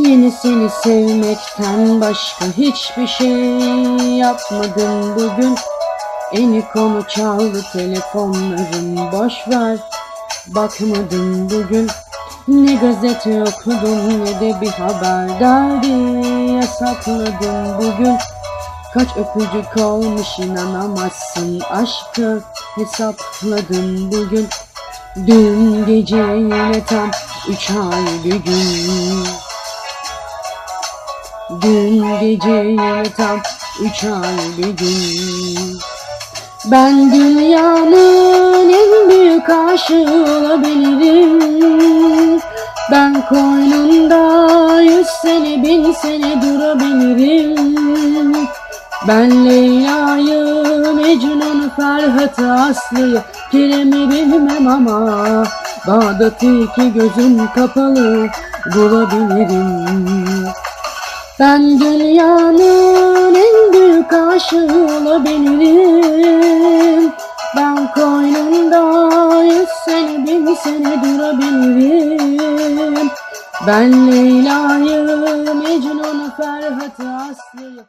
Yeni seni sevmekten başka hiçbir şey yapmadım bugün. Eni konu çaldı telefonlarım, boş ver, bakmadım bugün. Ne gazete okudum ne de bir haber derdi yasakladım bugün. Kaç öpücük olmuş inanamazsın, aşkı hesapladım bugün. Dün gece yine tam 3 ay bir gün. Dün gece yine tam 3 ay bir gün. Ben dünyanın en büyük aşığı olabilirim. Ben koynunda 100 sene 1000 sene durabilirim. Ben Leyla'yı, Mecnun'u, Ferhat'ı, Aslı'yı, Kerem'i bilmem ama Bağdat'ı iki gözüm kapalı bulabilirim. Ben dünyanın en büyük aşığı olabilirim. Ben koynunda 100 sene 1000 sene durabilirim. Ben Leyla'yı, Mecnun'u, Ferhat'ı, Aslı'yı